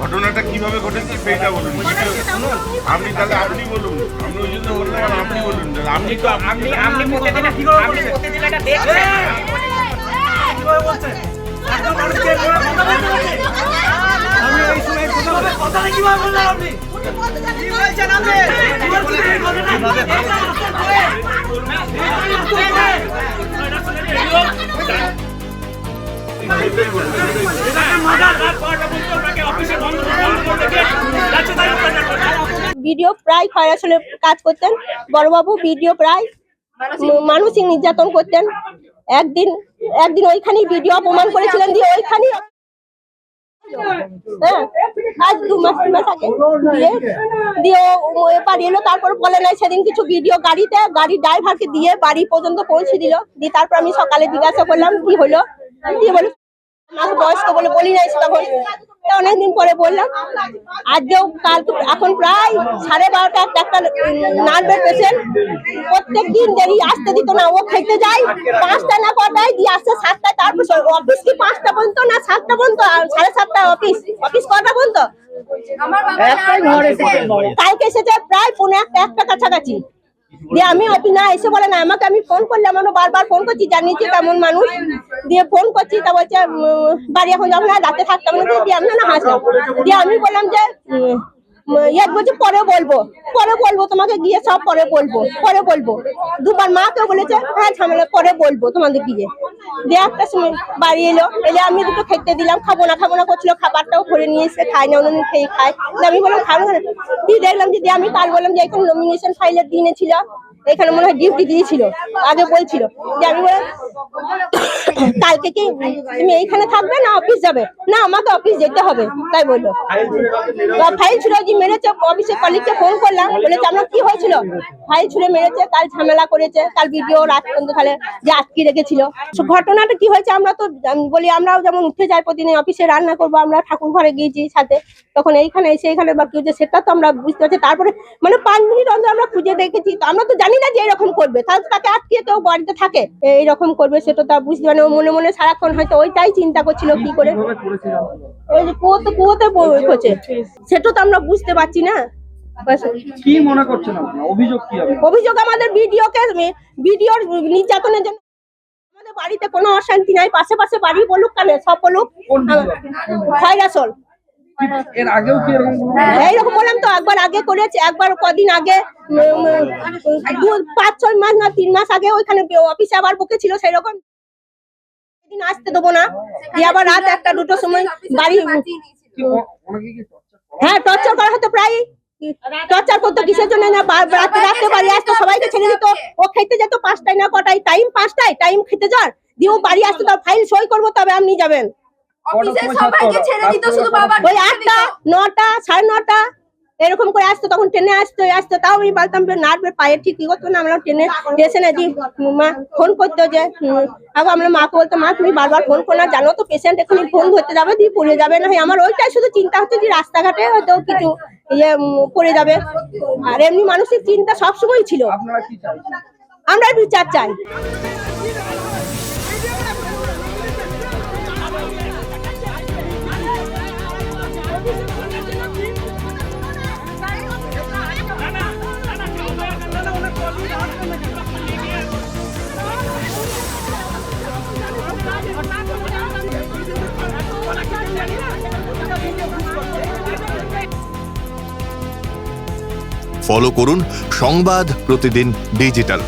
ঘটনাটা কিভাবে ঘটেছে সেটা বলুন। আপনি তাহলে আপনি বলুন, আমি ওই জন্য বললাম আপনি বলুন। আপনি তো আপনি প্রতিদিন এটা দেখছেন কিভাবে বলছেন? একদম মানুষকে আমি এই সময় কথা কিভাবে বললেন আপনি? কি বলছেন আপনি? ভিডিও প্রায় খয়রাছলে কাজ করতেন বড়বাবু, ভিডিও প্রায় মানসিক নির্যাতন করতেন। একদিন ওইখানেই ভিডিও অপমান করেছিলেন, দিয়ে ওইখানেই হ্যাঁ আজ 2 মাস 3 মাস আগে দিয়ে বাড়ি এলো। তারপর বলে নাই সেদিন কিছু ভিডিও গাড়ির ড্রাইভারকে দিয়ে বাড়ি পর্যন্ত পৌঁছে দিল। দিয়ে তারপর আমি সকালে জিজ্ঞাসা করলাম কি হলো, দিয়ে বলে আমাকে বয়স্ক বলে বলি নাই তখন। অনেকদিন পরে বললাম আজকেও কাল এখন প্রায় 12:30 একটা নার্ভের পেশেন্ট, প্রত্যেক দিন দেরি আসতে দিত না। ও খেতে যায় 5টা না কটায়, দিয়ে আসছে 7টায়। তারপর অফিস কি 5টা পর্যন্ত না 7টা পর্যন্ত, 7:30 অফিস কটা পর্যন্ত। কালকে এসেছে প্রায় 1:45 কাছাকাছি। দিয়ে আমি অফিস না এসে বলে না আমাকে, আমি ফোন করলাম, আমরা বারবার ফোন করছি, জানিয়েছি কেমন মানুষ। দিয়ে ফোন করছি, তা বলছে বাড়ি এখন যাবো না, রাতে থাকতাম না। দিয়ে আমি না হাসলাম। দিয়ে আমি বললাম যে বলছে পরে বলবো তোমাকে গিয়ে, সব পরে বলবো। দুবার মাকেও বলেছে হ্যাঁ ঝামেলা পরে বলবো তোমাদের গিয়ে। দিয়ে একটা সময় বাড়ি এলে আমি দুটো খেতে দিলাম, খাবো না করছিল। খাবারটাও ভরে নিয়ে এসে খায় না, অন্যদিন খেয়ে খায়। আমি বললাম খাবো না। দিয়ে দেখলাম যে আমি কাল বললাম যে এখানে নমিনেশন ফাইলের দিনে ছিল, এখানে মনে হয় ডিউটি দিয়েছিল, আগে বলছিল। যে আমি বললাম কালকে কি তুমি এইখানে থাকবে না অফিস যাবে? না আমাকে অফিস যেতে হবে, তাই বললো। ফাইল ছুড়ে যে মেরেছে, অফিসের কলিগকে ফোন করলাম, বলেছে আমরা কি হয়েছিল, ফাইল ছুড়ে মেরেছে, কাল ঝামেলা করেছে, কাল ভিডিও রাত পর্যন্ত তাহলে যে আটকে রেখেছিল। ঘটনাটা কি হয়েছে আমরা তো বলি, আমরাও যেমন উঠে যাই প্রতিদিন অফিসে রান্না করবো, আমরা ঠাকুর ঘরে গিয়েছি সাথে, তখন এইখানে বা কি হচ্ছে সেটা তো আমরা বুঝতে পারছি। তারপরে মানে 5 মিনিট অন্তর আমরা খুঁজে দেখেছি, তো আমরা তো জানি না যে এরকম করবে, তাহলে তাকে আটকে কেউ বাড়িতে থাকে এইরকম করবে, সেটা তো বুঝতে পারে। মনে মনে সারাক্ষণ হয়তো ওইটাই চিন্তা করছিল কি করে ওই যে কুয়োতে করছে, সেটা তো আমরা বুঝতে পারছি না। কি মনে করছেন আপনারা? অভিযোগ আমাদের ভিডিওর নির্যাতনের জন্য। আমাদের বাড়িতে কোনো অশান্তি নাই, পাশে বাড়ি বলুক কেন, সব বলুক। খয়রাছল এর আগেও কি এরকম এইরকম বললাম তো, একবার আগে করেছে, একবার কদিন আগে 5-6 মাস না 3 মাস আগে ওইখানে অফিসে আবার বকেছিল সেরকম দিন আসতে দেবো না। দিয়ে আবার রাত 1টা-2টোর সময় বাড়ি হ্যাঁ টর্চার করা হতো, প্রায় টর্চার করতো। কিসের জন্য না রাতে বাড়ি আসতো, সবাইকে ছেড়ে দিত। ও খেতে যেত 5টায় না কটায়, টাইম 5টায় টাইম খেতে যাওয়ার। দিয়ে ও বাড়ি আসতো, তার ফাইল সই করবো তবে আপনি যাবেন। ওই 8টা 9টা 9:30 এরকম করে আসতো, তখন ট্রেনে আসতো। তাও আমি বলতাম নার্ভের পায়ে ঠিক কি করতো না, আমরা ট্রেনে স্টেশনে যে মা ফোন করতো যে আবার আমরা মাকে বলতো মা তুমি বারবার ফোন করো না, জানো তো পেশেন্ট এখনই ফোন ধরতে যাবে, দিয়ে পড়ে যাবে না। আমার ওইটাই শুধু চিন্তা হচ্ছে যে রাস্তাঘাটে হয়তো কিছু পড়ে যাবে। আর এমনি মানসিক চিন্তা সবসময় ছিল। আমরা বিচার চাই। ফলো করুন সংবাদ প্রতিদিন ডিজিটাল।